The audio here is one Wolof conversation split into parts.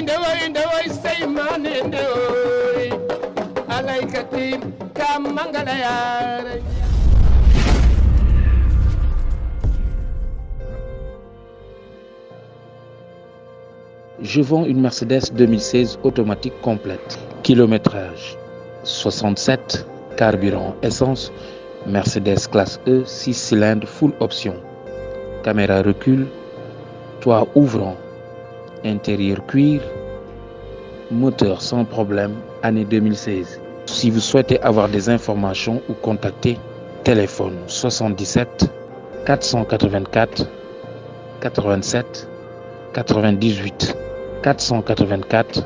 ndewoy say mane ndewoy alaykati kam mangala yaare. Je vends une Mercedes 2016 automatique complète. Kilométrage 67, carburant essence, Mercedes classe E, 6 cylindres full option. Caméra recul, toit ouvrant, intérieur cuir, moteur sans problème, année 2016. Si vous souhaitez avoir des informations ou contacter, téléphone 77 484 87 98 484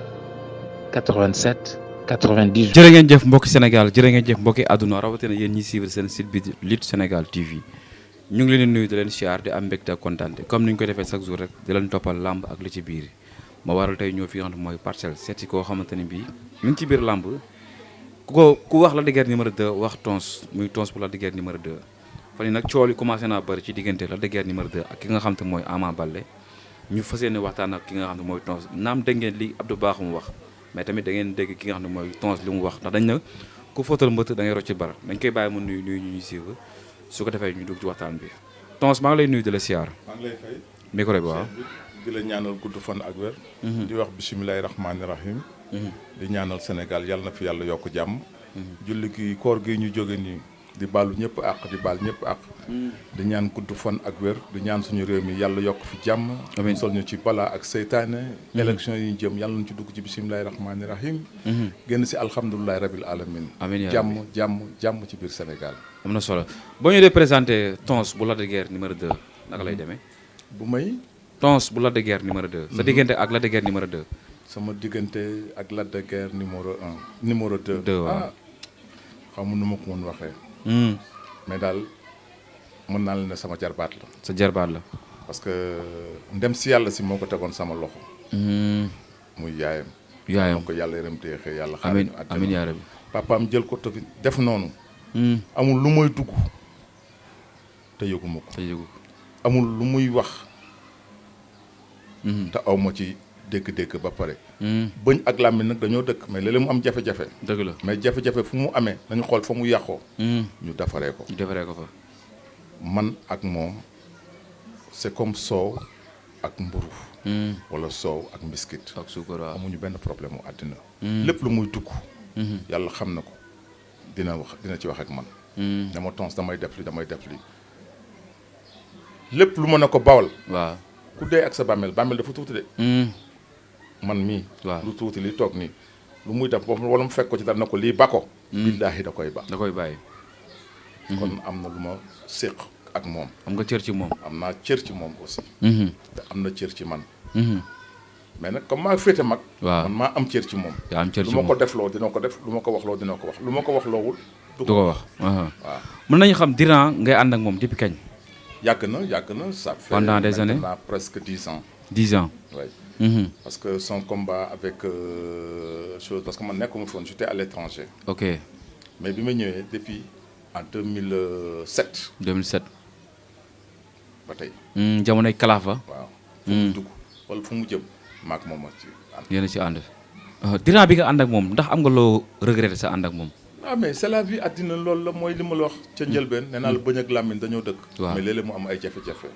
87 98. jërë ngeen jëf mbokki Sénégal jërë ngeen jëf mbokki àdduna rawatina yéen ñi suivre seen site bi Lutte Sénégal TV ñu ngi leen di nuyu di leen siyaar di am mbégte ak kontaan comme ni ñu ko defee chaque jour rek di leen toppal làmb ak li ci biir ma waral tey ñëw fi nga xam ne mooy Parcelles seet si koo xamante ni bii mi ngi ci biir làmb ku wax Lac de Guiers numéro 2 wax Tons muy Tons pour Lac de Guiers numéro 2 fan yi nag coow li commencé naa bëri ci diggante Lac de Guiers numéro 2 ak ki nga xam te mooy Ama Baldé ñu fas yéene waxtaan ak ki nga xam ne mooy Tons naam dégg ngeen li Abdou Bakhoum wax mais tamit da ngeen dégg ki nga xam ne mooy Tons li mu wax ndax dañ na ku fóotal mbët da ngay rocc bar dañ koy bàyyi mu nuyu ñu ñuy suivre su ko defee ñu dugg ci waxtaan bi Tons maa ngi lay nuyu di la siyaar. maa ngi lay fay. micro bi waaw. di la ñaanal gudd fan ak wér. di wax bisimilahi rahmaani rahim. di ñaanal Sénégal yàlla na fi yàlla yokk jàmm. julli gi koor gi ñu jóge nii di baalu ñëpp àq di baal ñëpp àq. di ñaan gudd fan ak wér di ñaan suñu réew mi yàlla yokk fi jàmm. amiin sol ñu ci balaa ak seytaane. élection yi ñu jëm yàlla nañu ci dugg ci bisimilahi rahmaani rahim. génn si alhamdulilahi rabil alamin. amiin jàmm ci biir Sénégal. am na solo boo ñu dee présenté Tons bu Lac de Guiers numéro 2 naka lay demee. bu may. Tons bu Lac de Guiers numéro 2. sa diggante ak Lac de Guiers numéro 2. sama diggante ak Lac de Guiers numéro 1 numéro 2. waaw xamu nu ma ko mën waxee. mais daal mën naa la ne sama jarbaat la. sa jarbaat la. parce que ndem si yàlla si moo ko tegoon sama loxo. muy yaayam. yaayam ko yàlla yërëm te xëy yàlla. xaaral ñu àjjana amiin yaa rabbi. papaam jël ko tamit def noonu. amul lu muy dugg te yëguma ko. amul lu muy wax. te aw ma ci dégg-dégg ba pare. bëñ ak làmmiñ nag dañoo dëkk mais léeg-léeg mu am jafe-jafe. dëgg la mais jafe-jafe fu mu amee nañu xool fa mu yàqoo. ñu defaree ko. fa. man ak moom c'est comme soow ak mburu wala soow ak mbiskit. ak suukar waaw amuñu benn problème mu àddina. lépp lu muy dugg. yàlla xam na ko dina ci wax ak man. dama Tons damay def li lépp lu mën a ko bawal. waaw ku dee ak sa bàmmeel dafa tuuti de. man mii. waaw lu tuuti li toog nii lu muy def wala mu fekk ko ci dara na ko lii ba ko. billaahi da koy bàyyi. kon am na lu ma séq ak moom. am nga cër ci moom. am naa cër ci moom aussi. te am na cër ci man. mais nag comme maa féete mag. waaw man maa am cër ci moom. yaa am cër ci lu moom ma ko defloo dina ko def lu ma ko waxloo dina ko wax lu ma ko wax loowul. du ko wax waaw. mën nañu xam durant ngay ànd ak moom depuis kañ. yàgg na ça fait pendant des années maintenant presque 10 ans. 10 ans. oui. Parce que son combat avec chose parce que man nekkuma foon j'étais à l'étranger. ok mais bi ma ñëwee depuis en 2007. 2007. ba tey. jamonoy Kalaafa. waaw fu mu dugg wala fu mu jëm maak moom ci ànd. yéen a ci ànd. durant bi nga ànd ak moom ndax am nga loo regretté sa ànd ak moom. ah mais c'est la vie àddina loolu la mooy li ma la wax ca njëlbeen nee naa la bëñ ak làmmiñ dañoo dëkk. waaw mais léeg-léeg mu am ay jafe-jafe.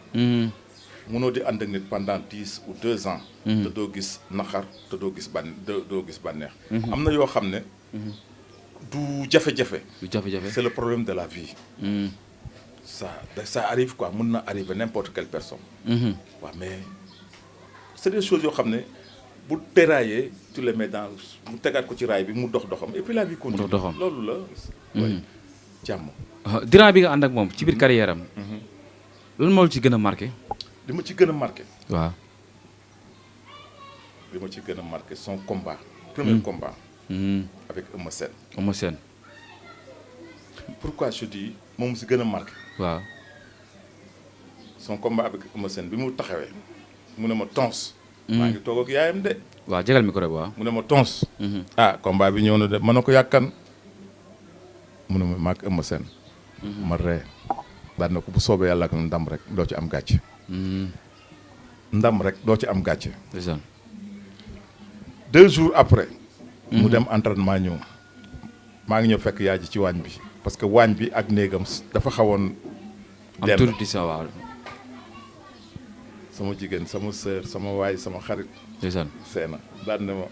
mënoo di ànd ak nit pendant 10 ou 2 ans. te doo gis naqar te doo gis bànneex. am na yoo xam ne. du jafe-jafe. c'est le problème de la vie. ça arrive quoi mën na arriver n'importe quelle personne. waaw mais c'est des choses yoo xam ne bu déraillé tu les mets dans mu tegaat ko ci raay bi mu dox doxam et puis la vie continue. loolu la. oui jàmm. durant bi nga ànd ak moom ci biir carrière am. lan moo ci gën a marqué. li ma ci gën a marqué. waaw. li ma ci gën a marqué son combat. premier combat. avec Eumeu Sène. pourquoi je dis moom si gën a marqué. waaw. son combat avec Eumeu Sène bi mu taxawee mu ne ma Tons. maa ngi toog ak yaayam de. waaw jégal micro bi waaw. mu ne ma Tons. combat bi ñëw na de mën na ko yàkkan mu ne ma maag Eumeu Sène. ma ree daan na ko bu soobee yàlla ak ndam rek doo ci am gàcce. ndam rek doo ci am gàcce. 2 jours après. mu dem entraînement ñëw. maa ngi ñëw fekk yaay ji ci waañ bi parce que waañ bi ak néegam dafa xawoon. am tuuti sa waaw. sama jigéen sama sœur sama waay sama xarit. ndeysaan seena daan ne ma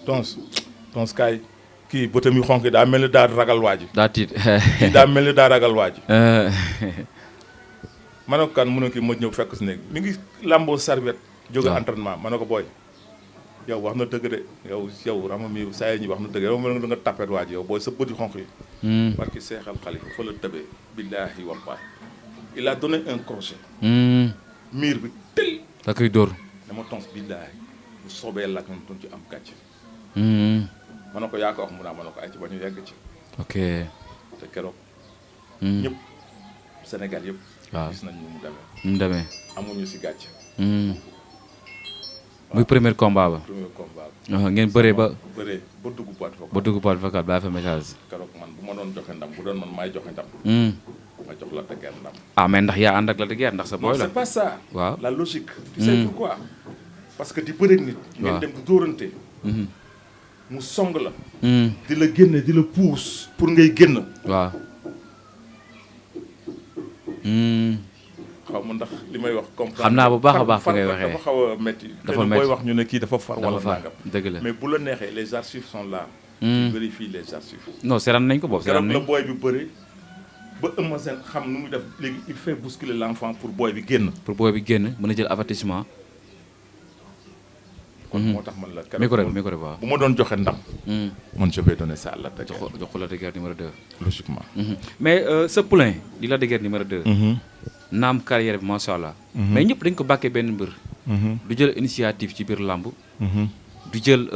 tons kaay kii bëtam yu xonk daa mel ni daa ragal waaju. daa tiit. kii daa mel ni daa ragal waaju. ma ne ko kan mu ne kii ma ñëw fekk si néeg mi ngi lamboo serviette. jóge entraînement ma ne ko booy. yow wax na dëgg de yow rama mi saa yi ñi wax na dëgg yow mel nga tapet waaju yow booy sa bëti xonk yi. parce que seexal xalifa fa la tëbee. billaahi wallaahi il a donné un crochet. miir bi tël. da koy dóor. dama tons billaahi bu soobee laaj moom doon ci am gàcce. ma ne ko yaa ko wax mu naa ma ne ko ay ci ba ñu yegg ci. ok. te keroog. ñëpp Sénégal yëpp. waaw gis nañ ni mu demee. mu demee. amuñu si gàcce. muy premier combat ba. premier combat ba. ngeen bëree ba. bëree ba dugg boîte vocale. ba dugg boîte vocale baa fa message. keroog man bu ma doon joxe ndam bu doon man maay joxe ndam. ma jox la dëgër ndam. ah mais ndax yaa ànd ak la dëgër ndax sa boy la. c'est pas ça. waaw la logique. tu sais pourquoi. parce que di bëreeg nit. ngeen dem di dóorante. mu song la. di la génne di la pousse pour ngay génn. waaw. xaw ma ndax li may wax comprendre. xam naa bu baax a baax fi ngay waxee dafa xaw a métti. dafa métti booy wax ñu ne kii dafa far wala nangam. dëgg la mais bu la neexee les archives sont là. tu vérifies les archives. non seetaan nañ ko boobu seetaan nañ la booy bi bëri ba Eumeu Sène xam nu muy def léegi il fait bousculer l'enfant pour booy bi génn. pour booy bi génn mën a jël avertissement. kon moo tax man la. micro waaw. bu ma doon joxe ndam. man je vais donner ça à Lac de Guiers. jox ko Lac de Guiers numéro 2. logiquement. mais sa poulain di Lac de Guiers numéro 2. naam carrière bi macha allah. mais ñëpp dañ ko bàkkee benn mbër. du jël initiative ci biir làmb. du jël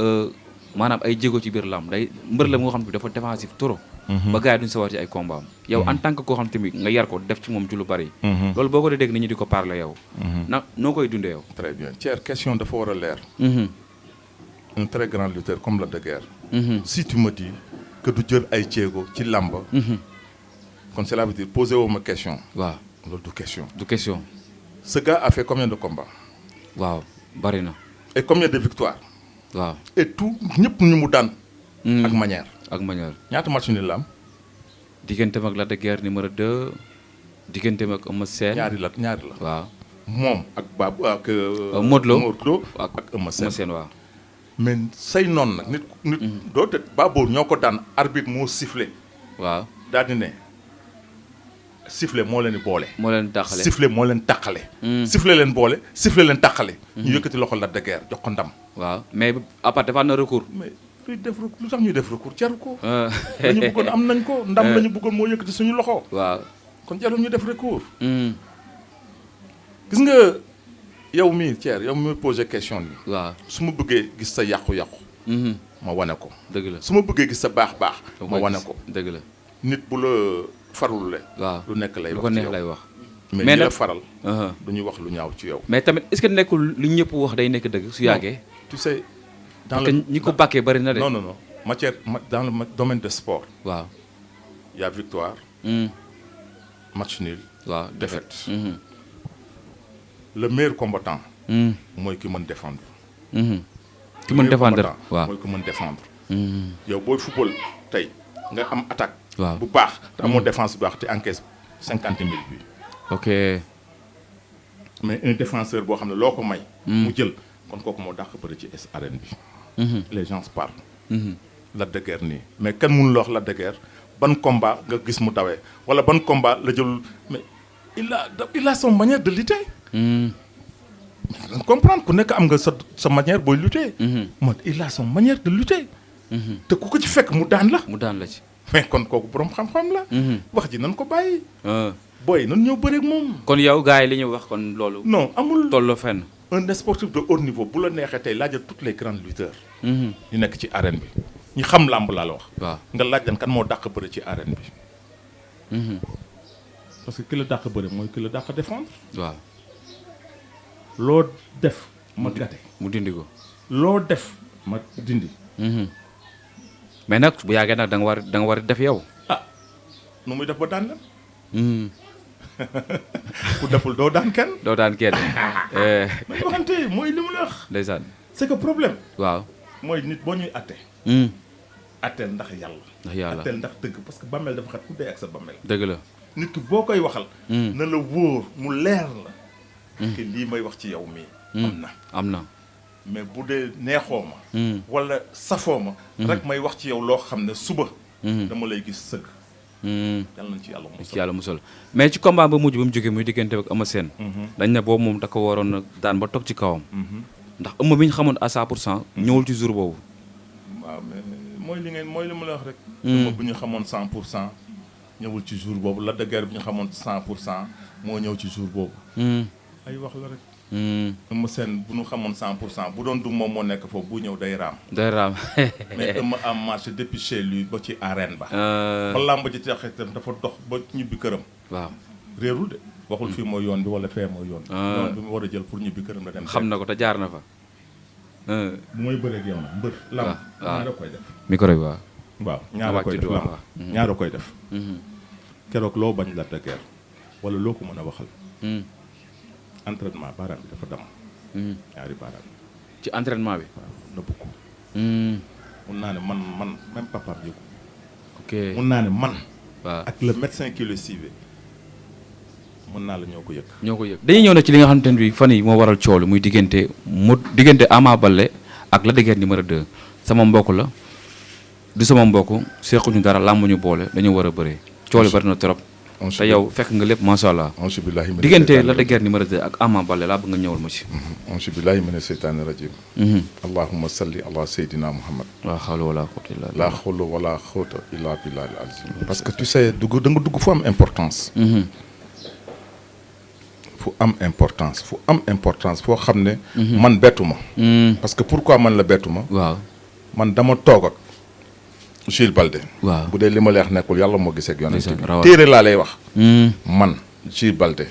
maanaam ay jéego ci biir làmb day mbër la moo xam ne dafa défensif trop. ba gars yi duñ sawar ci ay combat am. yow en tant que koo xam tamit nga yar ko def ci moom ci lu bari. loolu boo ko dee dégg nit ñi di ko parler yow. noo koy dundee yow. très bien Thier question dafa war a leer. un très grand lutteur comme Lac de Guiers. si tu me dis que du jël ay jéego ci làmb. kon cela veut dire posé woo ma question. waaw loolu du question. du question. ce gars a fait combien de combats. waaw bari na. et combien de victoires. waaw et tout ñëpp ñu mu daan. ak manière. ak manière. ñaata match ni la am. digganteem ak Lac de Guiers numéro 2. digganteem ak Eumeu Sène. ñaari la. waaw. moom ak Babou ak. Modou Lo ak Eumeu Sène waaw. mais say noonu nag nit doo te Babou ñoo ko daan arbitre moo sifflé. waaw daal di ne sifflé moo leen di boole. moo leen tàqale sifflé moo leen tàqale. sifflé leen boole sifflé leen tàqale. ñu yëkkati loxo Lac de Guiers jox ko ndam. waaw mais à part dafa na recours. mais luy def lu tax ñuy def recours jaru ko. la ñu bëggoon am nañ ko ndam la ñu bëggoon moo yëkkati suñu loxo. waaw kon jarul ñu def recours. gis nga yow mii Thier yow mi posé question bi. waaw su ma bëggee gis sa yàqu-yàqu. ma wane ko. dëgg la su ma bëggee gis sa baax-baax. ma wane ko dëgg la. nit bu la farul le. waaw lu nekk lay lu wax ko ci neex yow lay wax. mais ñi la faral. du ñuy wax lu ñaaw ci yow. mais tamit est-ce que nekkul lu ñëpp wax day nekk dëgg su yàggee. tu sais dans parce que ñi ko bàkkee bari na de. non dans le domaine de sport. waaw. y a victoire. match nul. waaw défaite. le meilleur combattant. mooy ki mën défendre. ki mën défendre waaw mooy ki mën défendre. yow booy football tey nga am attaque. waaw bu baax te amoo défense bu baax te encaisse 50 000 bi. ok. mais un défenseur boo xam ne loo ko may. mu jël kon kooku moo dàq bëri ci arène bi. les gens parlent. Lac de Guiers nii mais kenn mënu la wax Lac de Guiers ban combat nga gis mu dawee wala ban combat la jël mais il a son manière de lutter. comprendre ku nekk am nga sa manière booy lutter. mooy il a son manière de lutter. te ku ko ci fekk mu daan la. mu daan la ci. mais kon kooku borom xam-xam la. wax ji nan ko bàyyi. booy nan ñëw bëreeg moom. kon yow gars yi li ñu wax kon loolu. non amul tolloo fenn. un sportif de haut niveau bu la neexee tey laajal toutes les grands lutteurs. ñu nekk ci arène bi ñu xam làmb laa la wax. waaw nga laaj leen kan moo dàq bëre ci arène bi. parce que ki la dàq bëre mooy ki la dàq défendre. waaw. loo def ma gàtte. mu dindi ko. loo def ma dindi. mais nag bu yàggee nag da nga war a def yow. ah nu muy def ba daan la. ku deful doo daan kenn. doo daan kenn. may waxante mooy li mu la wax. ndeysaan. c'est que problème. waaw mooy nit boo ñuy atte atteel ndax yàlla atteel ndax dëgg parce que bàmmeel dafa xat ku dee ak sa bàmmeel dëgg la nit ki boo koy waxal na la wóor mu leer la que lii may wax ci yow mii am na mais bu dee neexoo ma wala safoo ma rek may wax ci yow loo xam ne suba dama lay gis sëgg yàlla nañ ci yàlla musal mais ci combat ba mujj ba mu jógee muy diggante ak Eumeu Sène dañ ne boobu moom da ko waroon a daan ba toog ci kawam ndax Eumeu bi ñu xamoon à 100% ñëwul ci jour boobu waaw mais mooy li ma la wax rek Eumeu bu ñu xamoon 100% ñëwul ci jour boobu Lac de Guiers bi ñu xamoon 100% moo ñëw ci jour boobu ay wax la rek Eumeu Sène bu ñu xamoon 100% bu doon du moom moo nekk foofu bu ñëw day raam mais Eumeu a marché depuis chez lui ba ci arène ba làmb ji tax itam dafa dox ba ñibbi këram waaw réerul de waxul fii mooy yoon bi wala fee mooy yoon bi mu war a jël pour ñibbi këram la dem xam na ko te jaar na fa bu mooy bëreeg yow nag mbër lamb ñaara koy def micro bi waaw ñaara koy def lamb ñaara koy def keroog loo bañ Lac de Guiers wala loo ko mën a waxal entraînement baaraam bi dafa damm ñaari baaraam ci entraînement bi waaw nëbb ko mun naa ne man même papaam yëgu ok mun naa ne man waaw ak le médecin qui le suivait mën naa la ñoo ko yëg dañuy ñëw nag ci li nga xamante ne bi fan yi moo waral coow li muy diggante Ama Baldé ak Lac de Guiers numéro 2 sama mbokk la du sama mbokk sequñu dara làmbuñu boole dañu war a bëree coow li bari na trop te yow fekk nga lépp macha allah diggante Lac de Guiers numéro 2 ak Ama Baldé laa bëgg nga ñëwal ma ci auzu billahi mina seytaani rajim allahumma salli ala seydina muhammad laa hawla wala quwwata illa billah laa hawla wala quwwata illa billahi al azim parce que tu sais da nga dugg fu am importance fu am importance foo xam ne man bettu ma parce que pourquoi man la bettu ma waaw man dama toog ak Jules Baldé waaw bu dee li ma leex nekkul yàlla moo gisee ak yonent bi téere laa lay wax man Jules Baldé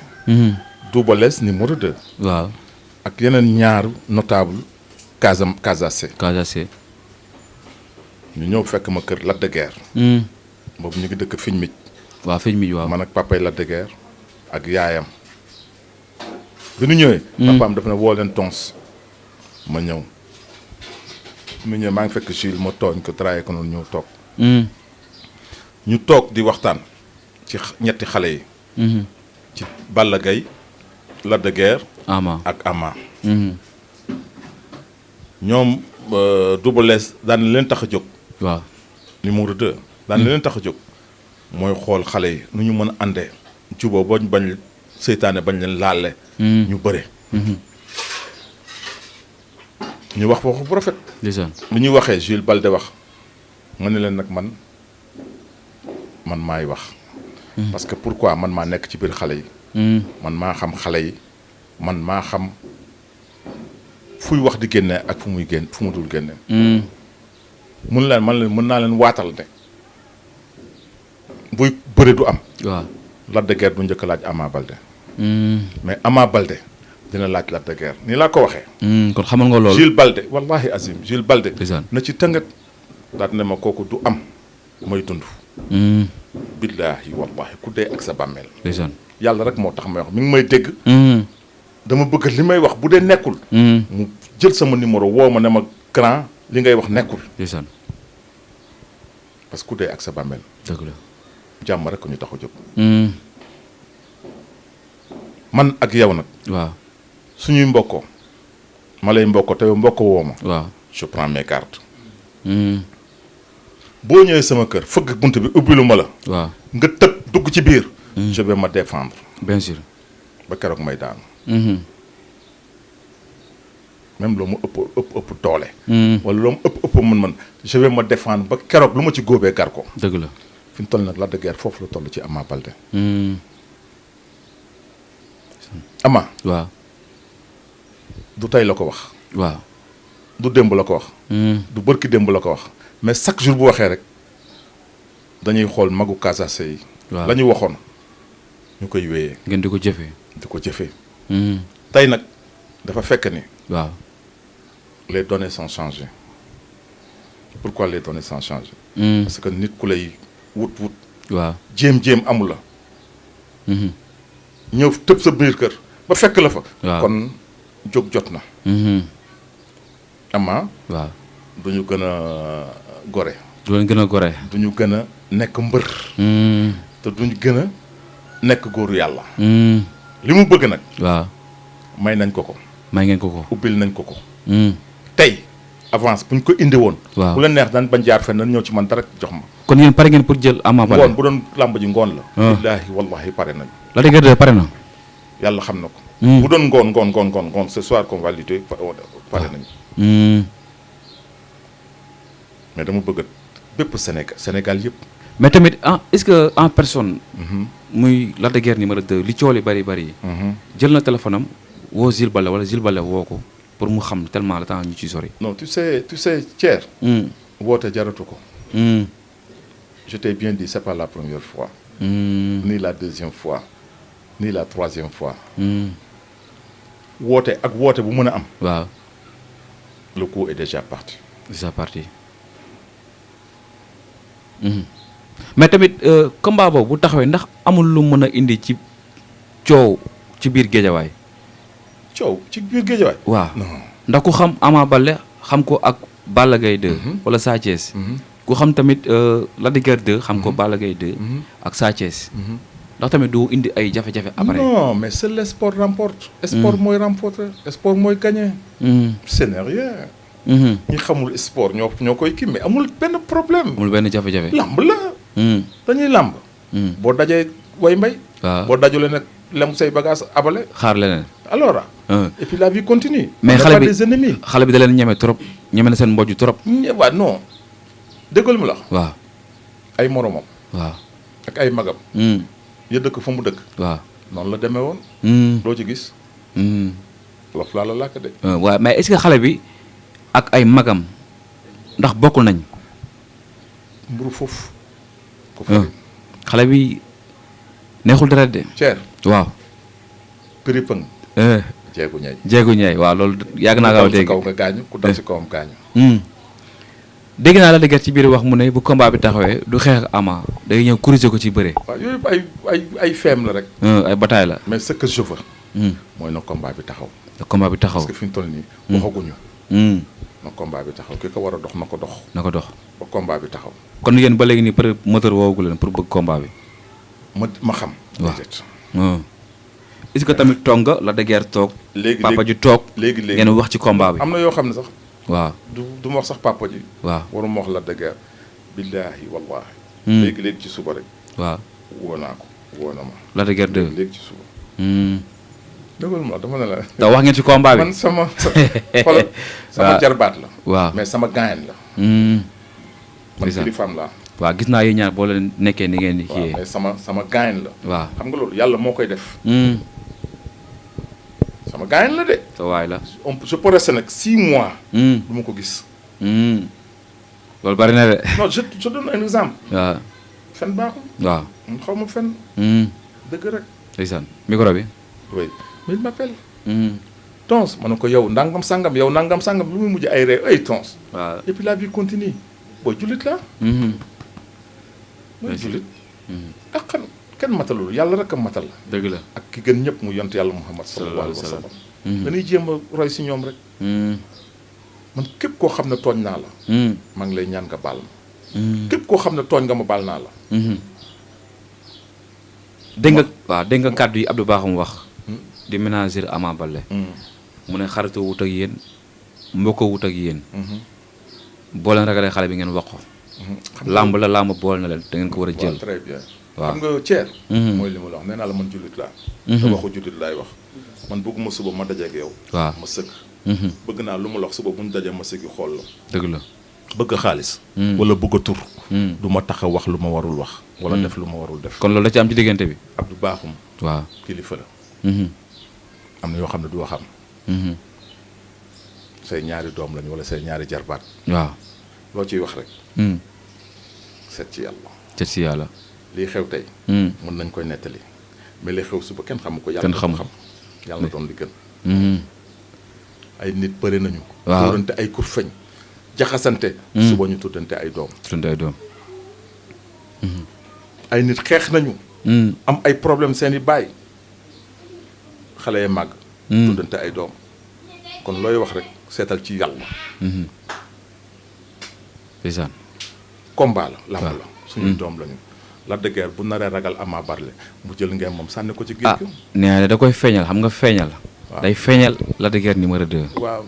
Double Less numéro 2 waaw ak yeneen ñaar notable Casacé ñu ñëw fekk ma kër Lac de Guiers boobu ñu ngi dëkk Fiñ Mij waaw man ak papay Lac de Guiers ak yaayam bi nu ñëwee papaam daf ne woo leen tons ma ñëw nu ñëwee maa ngi fekk Jules ma tooñ ko traye ko noonu ñëw toog ñu toog di waxtaan ci ñetti xale yi ci Balla Gaye Lac de Guiers ak Ama ñoom Double Less daan leen tax a jóg waaw numéro 2 daan leen tax a jóg mooy xool xale yi nu ñu mën a àndee juboo boo bañ seytaane bañ leen laale ñu bëre ñu wax waxu bu rafet lu ñuy waxee Jules Baldé wax ma ne leen nag man maay wax parce que pourquoi man maa nekk ci biir xale yi man maa xam xale yi man maa xam fuy wax di génne ak fu muy dul génne mun leen mën naa leen waatal ne buy bëre du am waaw Lac de Guiers du njëkk laaj Ama Baldé mais Ama Baldé dina laaj Lac de Guiers nii laa ko waxee kon xamal nga loolu Jules Baldé wallahi azim Jules Baldé na ci tëngat daal ne ma kooku du am mooy dund billaahi wallahi ku dee ak sa bàmmeel yàlla rek moo tax may wax mi ngi may dégg dama bëgg li may wax bu dee nekkul mu jël sama numéro woo ma ne ma grand li ngay wax nekkul parce que ku dee ak sa bàmmeel dëgg la jàmm rek ñu tax a jóg man ak yow nag waaw suñuy mbokkoo ma lay mbokkoo te mbokkoo woo ma waaw je prends mes cartes boo ñëwee sama kër fëgg bunt bi ubbilu ma la waaw nga tëb dugg ci biir je vais me défendre bien sûr ba keroog may daanu même loo ma ëpp doole wala loo ma ëpp mën je vais me défendre ba keroog lu ma ci góobee gar ko dëgg la fi mu toll nag Lac de Guiers foofu la toll ci Ama Baldé Ama waaw du tey la ko wax waaw du démb la ko wax du bërki démb la ko wax mais chaque jour bu waxee rek dañuy xool magu Casacé yi la ñu waxoon ñu koy wéyee ngeen di ko jëfee tey nag dafa fekk ni waaw les données sont changées pourquoi les données sont changées parce que nit ku lay wut waaw jéem amul la ñëw tëb sa biir kër ba fekk la fa kon jóg jot na Ama waaw du ñu gën a gore. du leen gën a gore. du ñu gën a nekk mbër. te duñu gën a nekk góoru yàlla. li mu bëgg nag. waaw may nañ ko ko. may ngeen ko ko. ubbil nañ ko ko. tey avance bu ñu ko indi woon. waaw bu la neex daan bañ jaar fenn nan ñëw ci man dara jox ma. kon yéen pare ngeen pour jël Ama Baldé. ngoon bu doon làmb ji ngoon la. billaahi wallahi pare nañ. la dëgg de pare na. yàlla xam na ko. bu doon ngoon ce soir qu'on va lutter pare nañ. mais dama bëgg bépp Sénégal yëpp. mais tamit est-ce que en personne. muy Lac de Guiers numéro 2 li coow li bari. jël na téléphone am woo Jules Baldé wala Jules Baldé woo ko pour mu xam tellement le temps ñu ciy sori. non tu sais Thier. woote jaratu ko. je t'ai bien dit c'est pas la première fois. ni la deuxième fois ni la troisième fois. woote ak woote bu mën a am. waaw. le coup est déjà parti. déjà parti. mais tamit combat boobu bu taxawee ndax amul lu mën a indi ci coow ci biir géejawaay. coow ci biir géejawaay. waaw non ndax ku xam Ama Baldé xam ko ak Balla Gaye 2. wala Sa Thiès. ku xam tamit Lac de Guiers 2 xam ko Balla Gaye 2. ak Sa Thiès. ndax tamit du indi ay jafe-jafe après. non mais seul le sport remporte. sport mooy remporter sport mooy gagner. ce n'est rien. ñi xamul sport ñoo koy kii mais amul benn problème. amul benn jafe-jafe. lamb la. dañuy lamb. boo dajee way mbay. waaw boo dajulee nag lem say bagage abale. xaar leneen. alors. et puis la vie continue. mais xale bi des ennemis. xale bi da leen ñeme trop ñeme na seen mbojj trop. waaw non déggal mu la. waaw. ay moromam. waaw. ak ay magam. ya dëkk fa mu dëkk. waaw. noonu la demee woon. loo ci gis. lof laa la làkk de. waaw mais est-ce que xale bi ak ay magam ndax bokkul nañ. mburu foofu. ko fa xale bi neexul dara de. Thier. waaw. piripëng. jeegu ñay. jéegu ñaay waaw loolu yàgg naa gaaw a dégg. ku dal si kaw nga gaañu ku dal si kawam gaañu. dégg naa la dëgg ci biir wax mu ne bu combat bi taxawee du xeex ak Ama day ñëw corriger ko ci bëre. waaw yooyu ay feem la rek. ay bataille la. mais ce que je veux. mooy na combat bi taxaw. te combat bi taxaw parce que fi ñu toll nii. waxaguñu. na combat bi taxaw ki ko war a dox na ko dox. na ko dox ba combat bi taxaw. kon yéen ba léegi nii peut être moteur woowu leen pour bëgg combat bi. ma xam. waaw est-ce que tamit toog nga la de Guiers toog. léegi papa ji toog. léegi ngeen wax ci combat bi. am na yoo xam ne sax. waaw du ma wax sax papa ji. waaw waruma wax la de Guiers. billaahi wallaahi. léegi ci suba rek. waaw woo naa ko woo na ma. la de Guiers 2 léegi ci suba. dëggal ma dama ne la. te wax ngeen ci combat bi. man sama jarbaat la. waaw mais sama gaañ la. man kilifaam laa. waaw gis naa yi ñaar boo leen nekkee ni ngeen di waaw kii. mais sama gaañ la. waaw xam nga loolu yàlla moo koy def. sama gaañ la de. sa waay la. je peux rester nag 6 mois. du ma ko gis. loolu bari na de. non je donne un exemple. waaw. fen baaxul. waaw. xaw ma fen. dëgg rek. ndeysaan micro bi. oui mais il m'appelle. Tons ma ne ko yow nangam sangam yow nangam sangam lu muy mujj ay ree ay Tons. waaw et puis la vie continue booy jullit la. mooy jullit. ak kenn matalul yàlla rek a matal. dëgg la. ak ki gën ñëpp mu yont yàlla Muhammad sallallahu alayhi wa sallam. dañuy jéem a roy si ñoom rek. man képp koo xam ne tooñ naa la. maa ngi lay ñaan nga baal ma. képp koo xam ne tooñ nga ma baal naa la. dégg nga waaw dégg nga kàddu yi Abdou Bakhoum wax. di ménager Ama Baldé. mu ne xaritoo wut ak yéen mbokkoo wut ak yéen. boo leen ragalee xale bi ngeen wax ko. làmb la làmb boole na leen da ngeen ko war a jël. très bien. waaw xam nga Thier. mooy li ma la wax nee naa la man jullit laa. te waxu jullit laay wax. man bëgguma suba ma dajeeg yow. waaw ma sëgg. bëgg naa lu ma la wax suba bu ñu dajee ma sëggi xool la. dëgg la. bëgg xaalis. wala bëgg a tur. du ma tax a wax lu ma warul wax. wala def lu ma warul def. kon loolu da ci am ci diggante bi. Abdou Bakhoum. waaw kilifa la. am na yoo xam ne du waxam. say ñaari doom lañu wala say ñaari jarbaat. waaw loo ciy wax rek. seet ci yàlla. seet si yàlla. lii xew tey. mën nañ koy nettali mais li xew suba kenn xamu ko. yàlla kenn xamu xam yàlla na doon li gën. ay nit bëri nañu. waaw tuurante ay kur feñ jaxasante. suba ñu tuddante ay doom. tuddante ay doom. ay nit xeex nañu. am ay problème seen i baay xale ya màgg. tuddante ay doom kon looy wax rek seetal ci yàlla. ndeysaan combat la lamb la suñu doom lañu Lac de Guiers bu naree ragal Ama Baldé mu jël ngeen moom sànni ko ci géej gi nee na da koy feeñal xam nga feeñal day feeñal Lac de Guiers numéro 2 waaw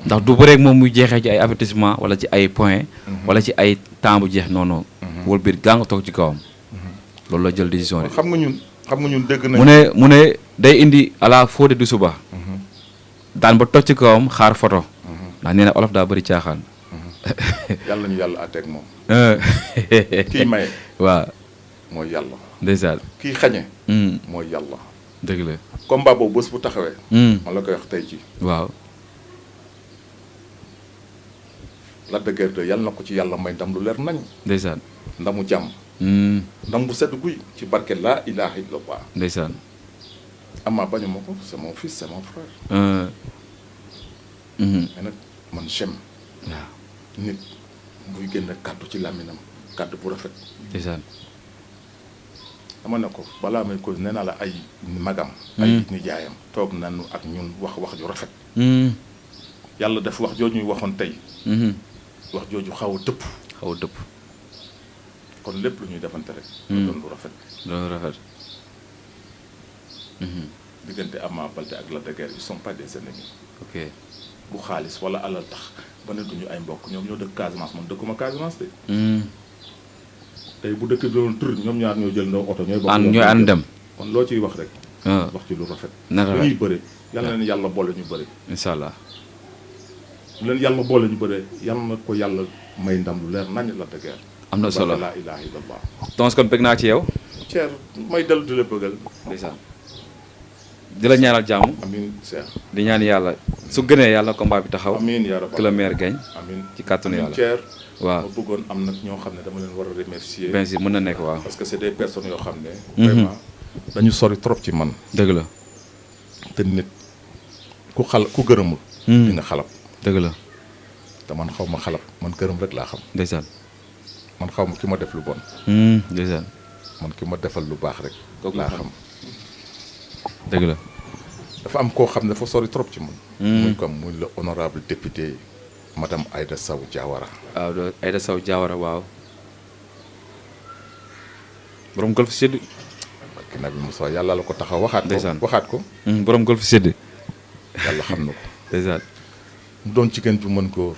ndax du bëreeg moom muy jeexee ci ay avertissement wala ci ay point wala ci ay temps bu jeex non wol biir gaa nga toog ci kawam loolu la jël décision rek xam nga ñun dégg nañ mu ne day indi à la faute du suba daan ba toj ci kawam xaar photo ndax nee na olof daa bëri caaxaan yàlla ñu yàlla àtteeg moom kii maye waaw mooy yàlla ndeysaan kii xañe mooy yàlla dëgg la combat boobu bés bu taxawee man la koy wax tey ci waaw Lac de Guiers 2 yàlla na ko ci yàlla may ndam lu leer nañ ndeysaan ndamu jàmm ndam bu sedd guy ci barke laa ilaha illallah ndeysaan Ama bañu ma ko c'est mon fils c'est mon frère mais nag man j'aime waaw nit buy génn kàddu ci làmminam kàddu bu rafet ndeysaan dama ne ko balaa may ko nee naa la ay magam ay nijaayam toog nañu ak ñun wax ju rafet yàlla def wax jooju ñuy waxoon tey wax jooju xaw a dëpp kon lépp lu ñuy defante rek doon lu rafet diggante Ama Baldé ak Lac de Guiers ils sont pas des ennemis ok bu xaalis wala alal tax ba ne duñu ay mbokk ñoom ñoo dëkk Casamance man dëkkuma Casamance de tey bu dëkk bi doon tur ñoom ñaar ñoo jël ndaw oto ñooy ànd dem kon loo ciy wax rek wax ci lu rafet ñuy bëre yàlla leen yàlla boole ñu bëre incha allah bu leen yàlla boole ñu bëre yàlla na ko yàlla may ndam lu leer nañ Lac de Guiers am na solo laa ilaha illallah donc kon bëgg naa ci yow Cheikh may dellu di la bëggal ndeysaan di la ñaanal jàmm amiin Cheikh di ñaan yàlla su gënee yàlla combat bi taxaw amiin yaa rabbal que le meilleur gagne amiin ci kàttanu yàlla Cheikh waaw ma bëggoon am nag ñoo xam ne dama leen war a remercier bien sûr mën na nekk waaw parce que c'est des personnes yoo xam ne vraiment dañu sori trop ci man dëgg la te nit ku gërëmul di nga xalab dëgg la te man xaw ma xalab man gërëm rek laa xam ndeysaan man xaw ma ki ma def lu bon ndeysaan man ki ma defal lu baax rek laa xam dëgg la dafa am koo xam ne dafa sori trop ci man muy comme muy le honorable député madame Aïda Sow Diawara waaw Aïda Sow Diawara waaw borom Golf Sud barki Nabi Moussa yàlla la ko taxaw waxaat ko borom Golf Sud yàlla xam na ko ndeysaan mu doon jigéen ju mën góor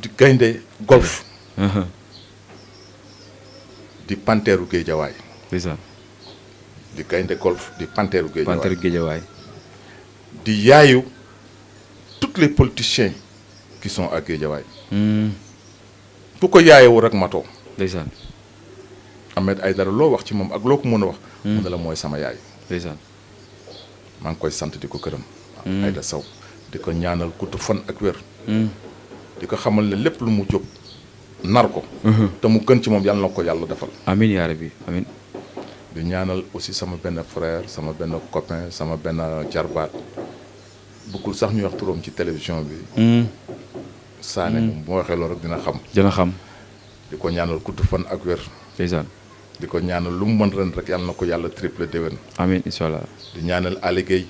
di gaynde golf di panteeru Géejawaay ndeysaan di gaynde golf di panteeru Géejawaay di yaayu tous les politiciens qui sont à Géejawaay ku ko yaayewu rek matoo ndeysaan Ahmed Aïdara loo wax ci moom ak loo ko mën a wax mu ne la mooy sama yaay ndeysaan maa ngi koy sant di ko gërëm Aïda Sow di ko ñaanal gudd fan ak wér di ko xamal ne lépp lu mu jóg nar ko te mu gën ci moom yàlla na ko yàlla defal amiin yaa rabbi amiin di ñaanal aussi sama benn frère sama benn copain sama benn jarbaat bëggul sax ñu wax turam ci télévision bi Sané bu ma waxee loolu rek dina xam di ko ñaanal gudd fan ak wér ndeysaan di ko ñaanal lu mu mën ren rek yàlla na ko yàlla triple déwén amiin incha allah di ñaanal Ali Gueye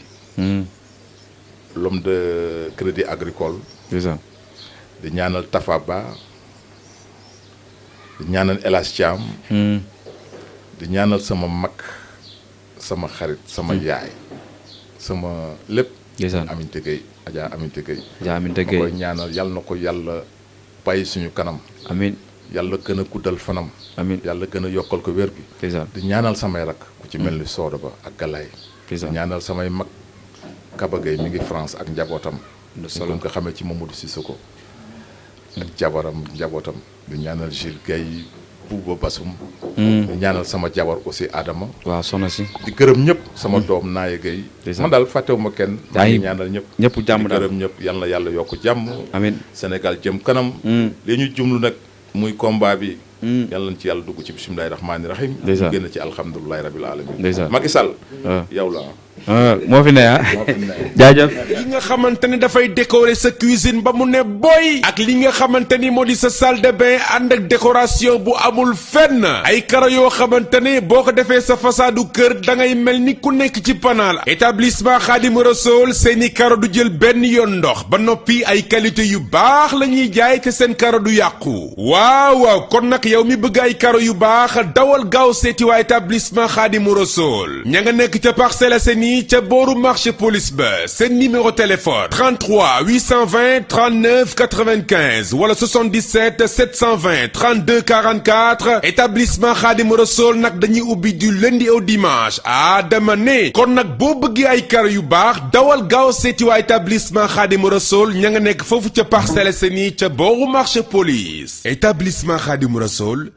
l'homme de crédit agricole ndeysaan di ñaanal Tafa Ba di ñaanal El Hadj Thiam di ñaanal sama mag sama xarit sama yaay sama lépp ndeysaan Aminata Gueye Adja Aminata Gueye Aminata ma koy ñaanal yàlla na ko yàlla bàyyi suñu kanam amiin yàlla gën a guddal fanam amiin yàlla gën a yokkal ko wér gi ndeysaan di ñaanal samay rak ku ci mel ni Sooda Ba ak Galaay di ñaanal samay mag Kaba Gueye mi ngi France ak njabootam ñu ko xamee ci Mamadou Sissoko ak jabaram njabootam di ñaanal Gilles Gueye Bouba Bassoum di ñaanal sama jabar aussi Adama waaw soxna si di gërëm ñëpp sama doom Naaye Gueye man daal fàttewuma kenn maa ngi ñaanal ñëpp jàmm di gërëm ñëpp yal na yàlla yokk jàmm amiin Sénégal jëm kanam li ñu jumlu nag muy combat bi yàlla nañ ci yàlla dugg ci bismillahi rahmaani rahim génn ci alhamdulilahi rabil alamin Macky Sall yow la moo fi ne jaajëf. li nga xamante ni dafay décorer sa cuisine ba mu ne boy ak li nga xamante ni moo di sa salle de bain ànd ak décoration bu amul fenn ay karo yoo xamante ni boo ko defee sa façadu kër da ngay mel ni ku nekk ci panaal. établissement Khadim Rassoul seeni karo du jël benn yoon ndox ba noppi ay qualité yu baax la ñuy jaay te seen karo du yàqu. waaw kon nag yow mi bëgg ay karo yu baax dawal gaaw seeti waa établissement Khadim Rassoul ña nga nekk ca Parcelles Assainies ca booru marché police ba. seen numéro téléphone 33 820 39 95 wala 77 720 32 44. établissement Khadim Rassoul nag dañuy ubbi du lundi au dimanche dama ne kon nag boo bëggee ay karo yu baax dawal gaaw seeti waa établissement Khadim Rassoul ña nga nekk foofu ca Parcelles Assainies ca booru marché police. établissement Khadim Rassoul.